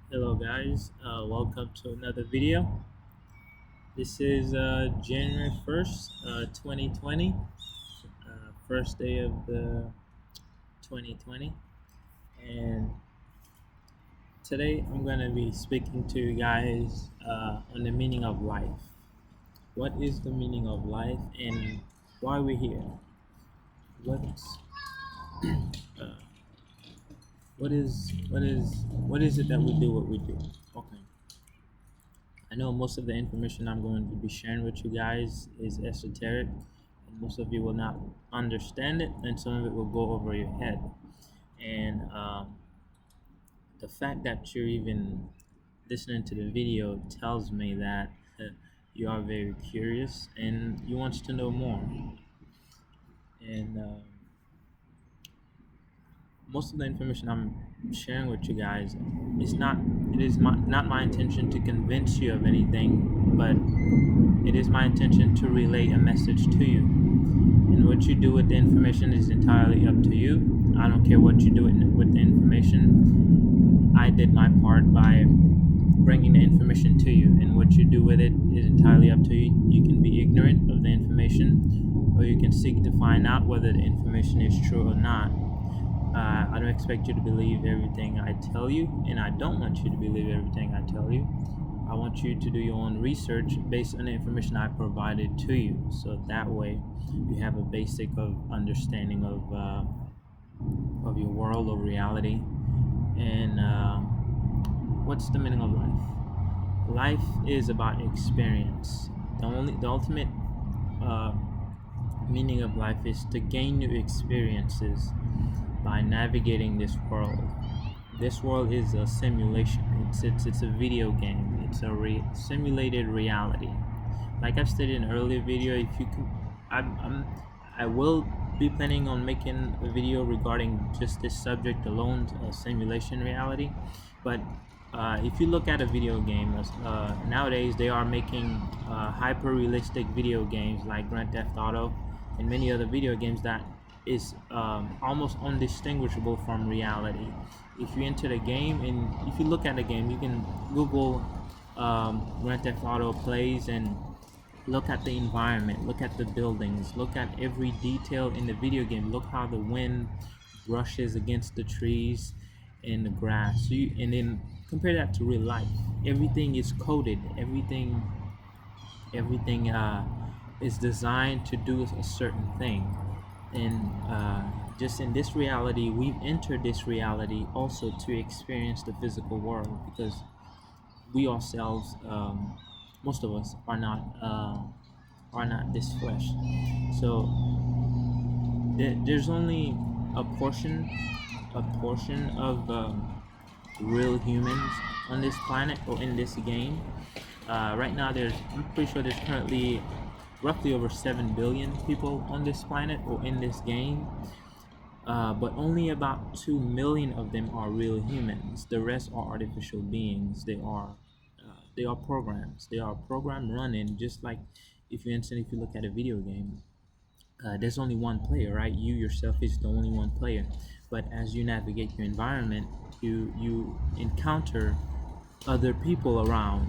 Hello guys, welcome to another video. This is January 1st, 2020, first day of the 2020, and today I'm going to be speaking to you guys on the meaning of life. What is the meaning of life and why we're here? What's uh, what is it that we do what we do? Okay. I know most of the information I'm going to be sharing with you guys is esoteric, and most of you will not understand it, and some of it will go over your head. And the fact that you're even listening to the video tells me that you are very curious and you want to know more. And most of the information I'm sharing with you guys is not it is not my intention to convince you of anything, but it is my intention to relay a message to you. And what you do with the information is entirely up to you. I don't care what you do with the information. I did my part by bringing the information to you, and what you do with it is entirely up to you. You can be ignorant of the information, or you can seek to find out whether the information is true or not. I don't expect you to believe everything I tell you, and I don't want you to believe everything I tell you. I want you to do your own research based on the information I provided to you, so that way you have a basic of understanding of your world, of reality, and what's the meaning of life. Life is about experience. The ultimate uh, meaning of life is to gain new experiences by navigating this world. This world is a simulation. It's a video game. It's a simulated reality. Like I've stated in an earlier video, if you can, I will be planning on making a video regarding just this subject alone, simulation reality. But if you look at a video game, nowadays they are making hyper realistic video games like Grand Theft Auto and many other video games that is almost undistinguishable from reality. If you enter the game and if you look at the game, you can Google Grand Theft Auto plays and look at the environment, look at the buildings, look at every detail in the video game. Look how the wind brushes against the trees and the grass. And then compare that to real life. Everything is coded. Everything is designed to do a certain thing. And just in this reality, we've entered this reality also to experience the physical world, because we ourselves, most of us, are not this flesh. So there's only a portion of real humans on this planet or in this game. Right now, I'm pretty sure there's currently roughly over 7 billion people on this planet or in this game. But only about 2 million of them are real humans. The rest are artificial beings. They are programs. They are program running, just like if you look at a video game, there's only one player, right? You yourself is the only one player. But as you navigate your environment, you encounter other people around,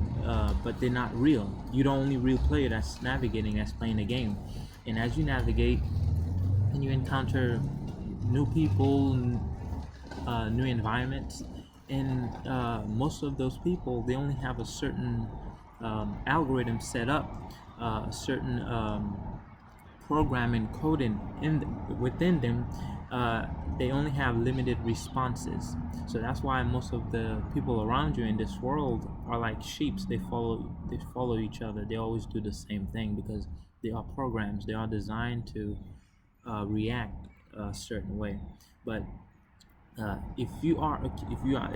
but they're not real. You're the only real player that's navigating, that's playing the game. And as you navigate and you encounter new people, new environments, and most of those people, they only have a certain algorithm set up, a certain programming coding within them. They only have limited responses. So that's why most of the people around you in this world are like sheep. They follow each other. They always do the same thing because they are programs. They are designed to react a certain way. But if you are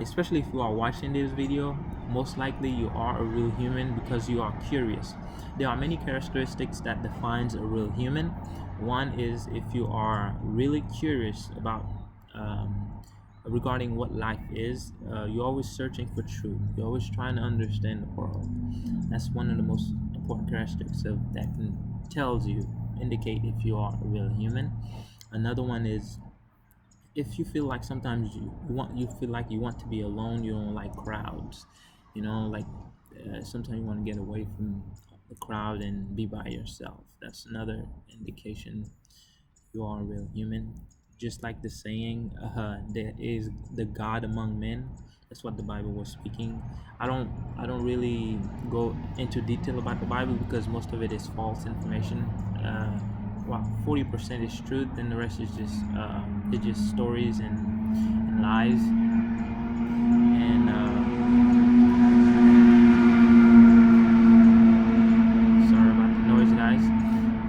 especially if you are watching this video, most likely you are a real human because you are curious. There are many characteristics that defines a real human. One is if you are really curious about regarding what life is. You're always searching for truth. You're always trying to understand the world. That's one of the most important characteristics that can indicate if you are a real human. Another one is if you feel like sometimes you feel like you want to be alone, you don't like crowds, like sometimes you want to get away from the crowd and be by yourself. That's another indication you are a real human. Just like the saying, there is the God among men. That's what the Bible was speaking. I don't really go into detail about the Bible because most of it is false information. Well, 40% is truth, and the rest is just stories and lies. And sorry about the noise, guys.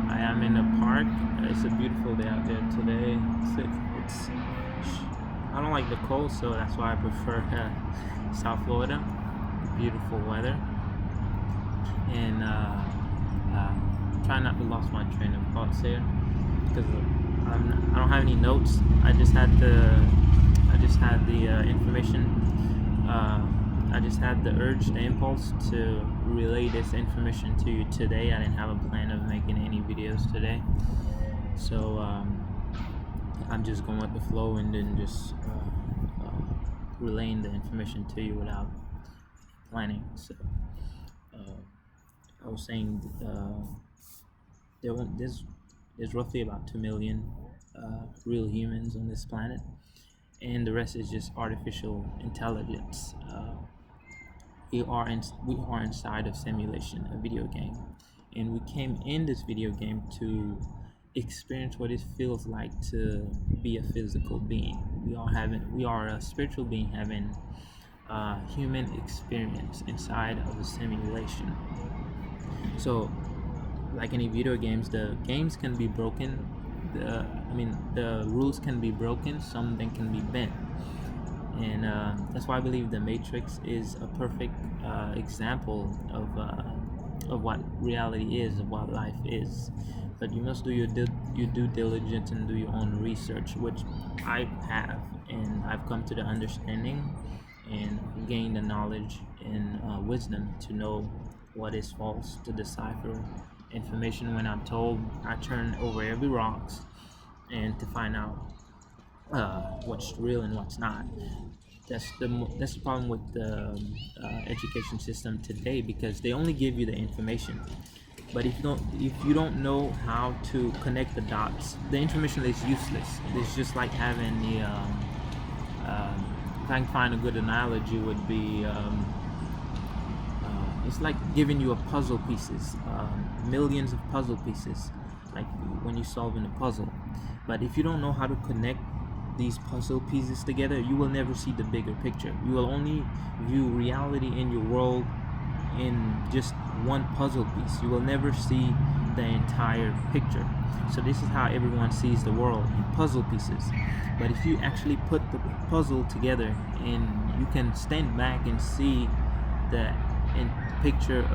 I am in a park. It's a beautiful day out there today. It's I don't like the cold, so that's why I prefer South Florida. Beautiful weather, and try not to lose my train of thoughts here because I don't have any notes. I just had the information. I just had the urge, the impulse to relay this information to you today. I didn't have a plan of making any videos today, so I'm just going with the flow and then just relaying the information to you without planning. So I was saying there's roughly about 2 million real humans on this planet, and the rest is just artificial intelligence. We are inside of simulation, a video game, and we came in this video game to experience what it feels like to be a physical being. We are a spiritual being having human experience inside of a simulation. So, like any video games, the games can be broken. The rules can be broken. Something can be bent, and that's why I believe the Matrix is a perfect example of what reality is, of what life is. But you must do your due diligence and do your own research, which I have, and I've come to the understanding and gained the knowledge and wisdom to know what is false, to decipher information when I'm told. I turn over every rocks and to find out what's real and what's not. That's the problem with the education system today, because they only give you the information, but if you don't know how to connect the dots, the information is useless. It's just like having the if I can find a good analogy, would be it's like giving you a puzzle pieces, millions of puzzle pieces, like when you're solving a puzzle. But if you don't know how to connect these puzzle pieces together, you will never see the bigger picture. You will only view reality in your world in just one puzzle piece. You will never see the entire picture. So this is how everyone sees the world, in puzzle pieces. But if you actually put the puzzle together and you can stand back and see the picture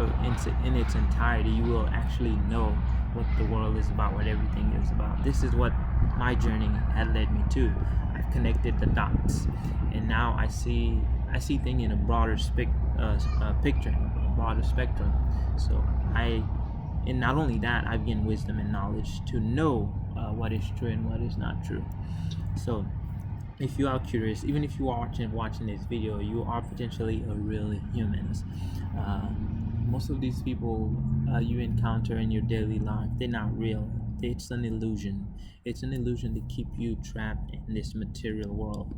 in its entirety, you will actually know what the world is about, what everything is about. This is what my journey had led me to. I've connected the dots, and now I see things in a broader picture, a broader spectrum. So and not only that, I've gained wisdom and knowledge to know what is true and what is not true. So if you are curious, even if you are watching this video, you are potentially a real human. Most of these people you encounter in your daily life, they're not real. It's an illusion. It's an illusion to keep you trapped in this material world.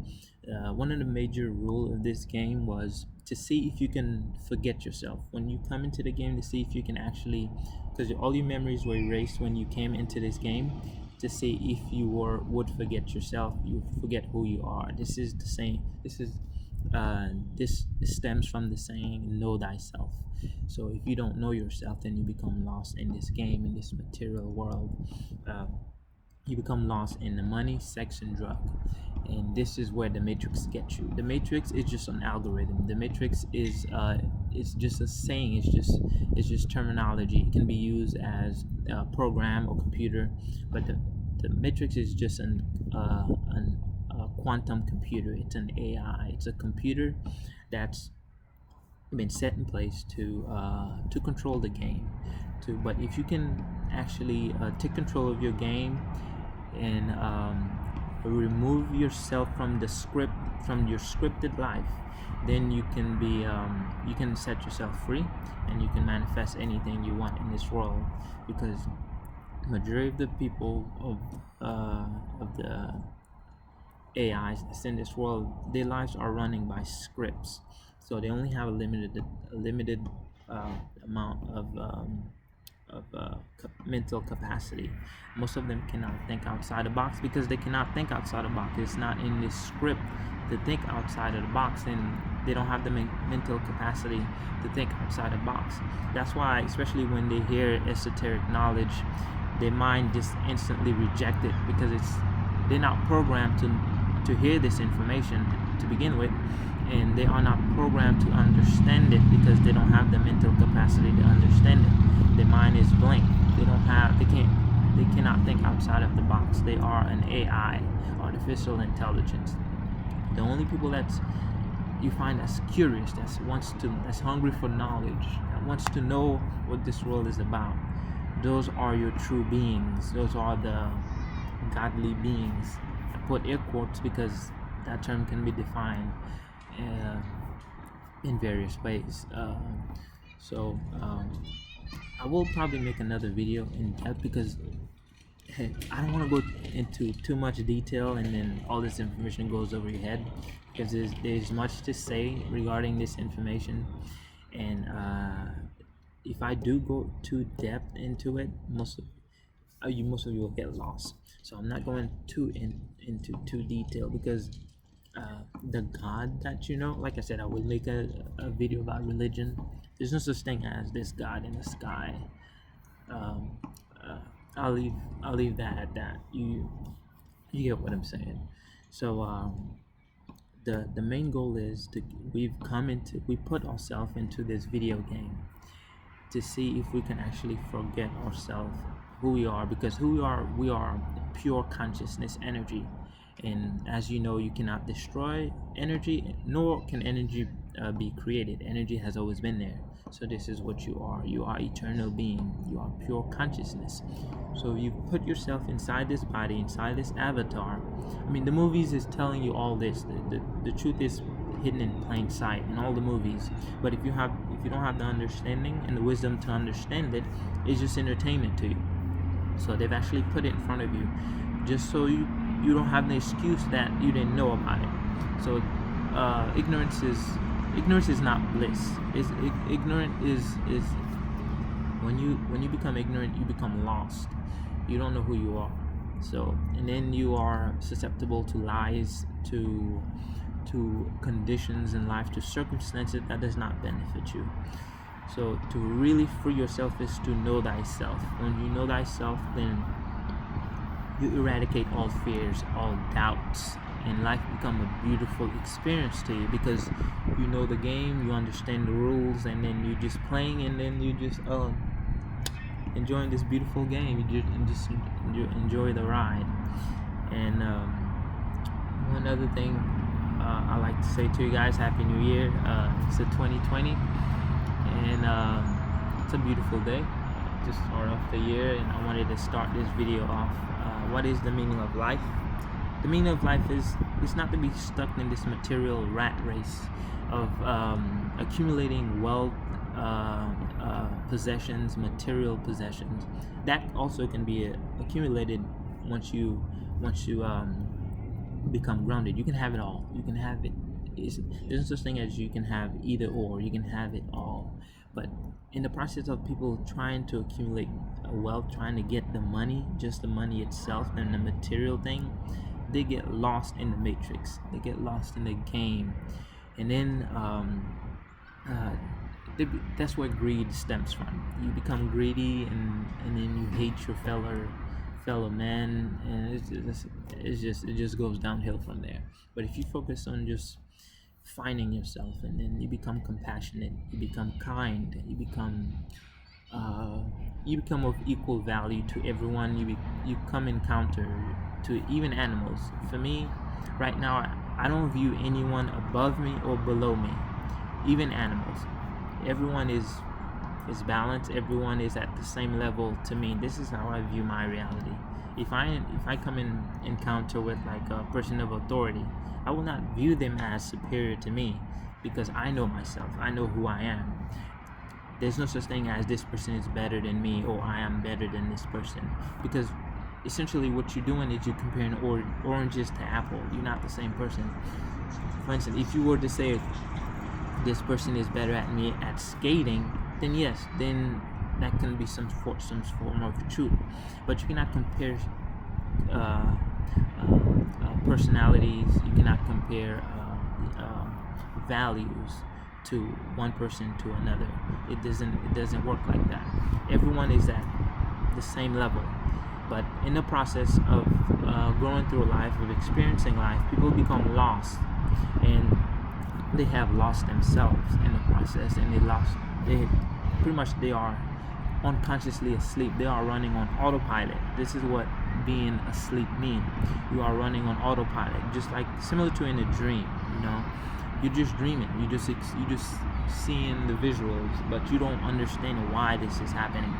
One of the major rules of this game was to see if you can forget yourself. When you come into the game, to see if you can actually, because all your memories were erased when you came into this game, to see if you would forget yourself, you forget who you are. This is the same. This stems from the saying, know thyself. So if you don't know yourself, then you become lost in this game, in this material world. You become lost in the money, sex, and drug. And this is where the Matrix gets you. The Matrix is just an algorithm. The Matrix is it's just a saying. It's just terminology. It can be used as a program or computer, but the Matrix is just a quantum computer. It's an AI. It's a computer that's been set in place to control the game. But if you can actually take control of your game and remove yourself from your scripted life, then you can be you can set yourself free, and you can manifest anything you want in this world. Because majority of the people of the AIs that's in this world, their lives are running by scripts, so they only have a limited amount of mental capacity. Most of them cannot think outside the box because they cannot think outside the box. It's not in this script to think outside of the box, and they don't have the mental capacity to think outside the box. That's why, especially when they hear esoteric knowledge, their mind just instantly reject it, because they're not programmed to hear this information to begin with, and they are not programmed to understand it because they don't have the mental capacity to understand it. Their mind is blank. They cannot think outside of the box. They are an AI, artificial intelligence. The only people you find that's curious, that's hungry for knowledge, that wants to know what this world is about, those are your true beings. Those are the godly beings. I put air quotes because that term can be defined in various ways. I will probably make another video in depth, because I don't want to go into too much detail and then all this information goes over your head, because there's much to say regarding this information. And if I do go too depth into it, most of you will get lost. So I'm not going into too detail, because the God that like I said, I will make a video about religion. There's no such thing as this God in the sky. I'll leave that at that. You get what I'm saying. So the main goal is we put ourselves into this video game to see if we can actually forget ourselves, who we are, because we are pure consciousness energy. And as you know, you cannot destroy energy, nor can energy be created. Energy has always been there. So this is what you are. You are eternal being. You are pure consciousness. So you put yourself inside this body, inside this avatar. I mean, the movies is telling you all this. The truth is hidden in plain sight in all the movies. But if you don't have the understanding and the wisdom to understand it, it's just entertainment to you. So they've actually put it in front of you, just so you don't have the excuse that you didn't know about it. So ignorance is not bliss. Ignorant is when you become ignorant, you become lost. You don't know who you are. So, and then you are susceptible to lies, to conditions in life, to circumstances that does not benefit you. So to really free yourself is to know thyself. When you know thyself, then you eradicate all fears, all doubts, and life become a beautiful experience to you, because you know the game, you understand the rules, and then you just playing, and then you just enjoying this beautiful game. You just enjoy the ride. And one other thing I like to say to you guys, Happy New Year. It's a 2020, and it's a beautiful day to start off the year. And I wanted to start this video off. What is the meaning of life? The meaning of life is not to be stuck in this material rat race of accumulating wealth, possessions, material possessions. That also can be accumulated once you become grounded. You can have it all. You can have it. There's no such thing as you can have either or. You can have it all. But in the process of people trying to accumulate wealth, trying to get the money, just the money itself, and the material thing, they get lost in the matrix. They get lost in the game. And then that's where greed stems from. You become greedy, and then you hate your fellow man, and it just goes downhill from there. But if you focus on just finding yourself, and then you become compassionate, you become kind, you become of equal value to everyone. You come encounter to even animals. For me, right now, I don't view anyone above me or below me, even animals. Everyone is It's balanced. Everyone is at the same level to me. This is how I view my reality. If I come in encounter with like a person of authority, I will not view them as superior to me, because I know myself. I know who I am. There's no such thing as this person is better than me or I am better than this person, because essentially what you're doing is you're comparing oranges to apple. You're not the same person. For instance, if you were to say this person is better at me at skating, then yes, then that can be some form of truth. But you cannot compare personalities. You cannot compare values to one person to another. It doesn't work like that. Everyone is at the same level. But in the process of growing through life, of experiencing life, people become lost, and they have lost themselves in the process, and they are unconsciously asleep. They are running on autopilot. This is what being asleep means. You are running on autopilot, just like similar to in a dream. You're just dreaming. You just seeing the visuals, but you don't understand why this is happening.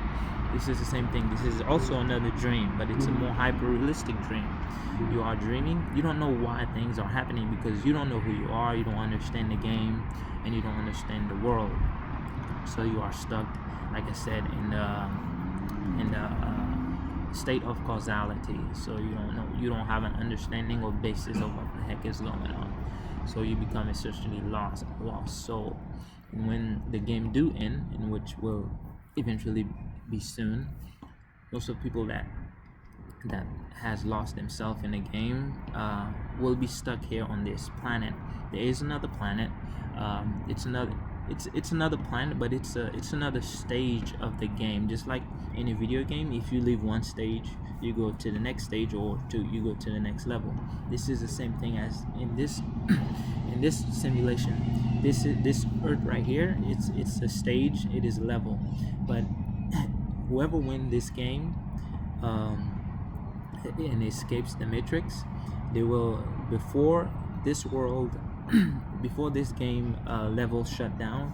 This is the same thing. This is also another dream, but it's a more hyper-realistic dream. You are dreaming. You don't know why things are happening, because you don't know who you are. You don't understand the game, and you don't understand the world. So you are stuck, like I said, in the state of causality. So you don't know. You don't have an understanding or basis of what the heck is going on. So you become essentially lost soul. And when the game do end, in which will eventually be soon, most of the people that has lost themselves in the game will be stuck here on this planet. There is another planet. It's another planet, but it's another stage of the game. Just like in a video game, if you leave one stage, you go to the next stage, or you go to the next level. This is the same thing as in this in this simulation. This Earth right here, it's a stage. It is a level, but whoever wins this game and escapes the matrix, they will, before this world before this game level shut down,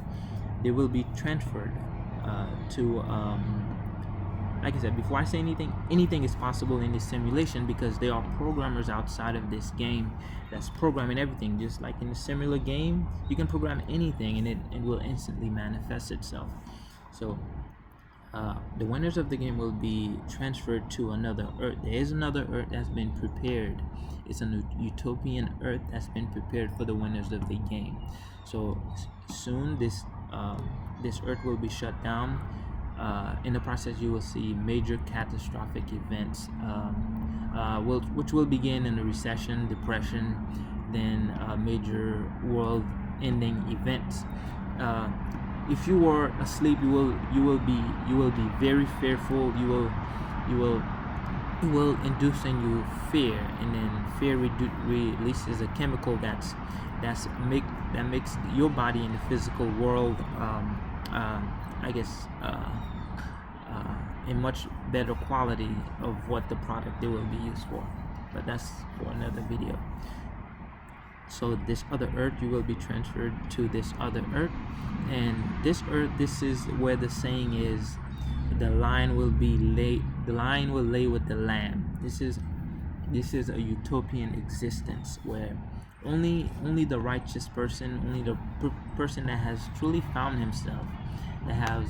they will be transferred to like I said, before I say anything is possible in this simulation, because there are programmers outside of this game that's programming everything. Just like in a similar game, you can program anything and it will instantly manifest itself. So the winners of the game will be transferred to another Earth. There is another Earth that's been prepared. It's a utopian Earth that's been prepared for the winners of the game. So soon this Earth will be shut down. In the process, you will see major catastrophic events, which will begin in a recession, depression, then major world-ending events. If you were asleep, you will be very fearful. You will induce in you fear, and then fear releases a chemical that makes your body in the physical world a much better quality of what the product they will be used for. But that's for another video. So this other Earth, you will be transferred to this other Earth, and this Earth, this is where the saying is, the lion will lay with the lamb. This is a utopian existence where only the righteous person, only the person that has truly found himself, that has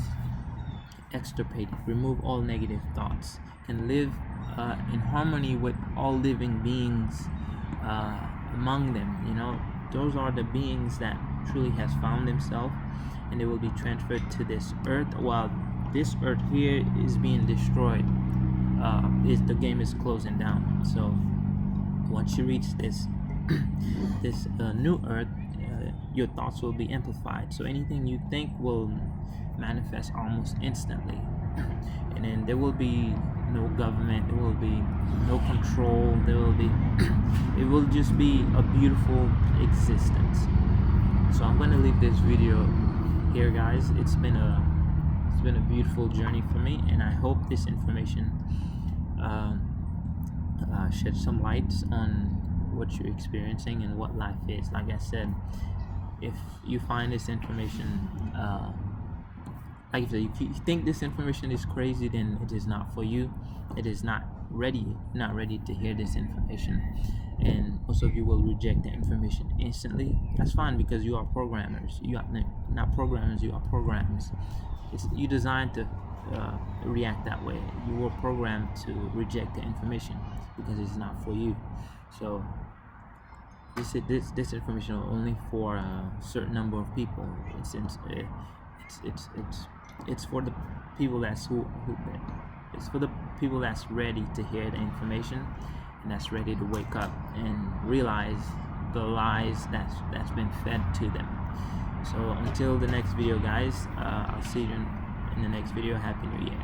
extirpated, remove all negative thoughts, can live in harmony with all living beings among them. Those are the beings that truly has found themselves, and they will be transferred to this Earth, while this Earth here is being destroyed. The game is closing down. So once you reach this new Earth, your thoughts will be amplified. So anything you think will manifest almost instantly, and then there will be no government, there will be no control, it will just be a beautiful existence. So I'm going to leave this video here, guys. It's been a beautiful journey for me, and I hope this information sheds some light on what you're experiencing and what life is. Like I said, if you find this information like I said, if you think this information is crazy, then it is not for you. It is not ready. Not ready to hear this information. And most of you will reject the information instantly. That's fine, because you are programmers. You are not programmers. You are programs. You designed to react that way. You were programmed to reject the information because it's not for you. So this information is only for a certain number of people. It's for the people it's for the people that's ready to hear the information, and that's ready to wake up and realize the lies that's been fed to them. So until the next video, guys, I'll see you in the next video. Happy New Year.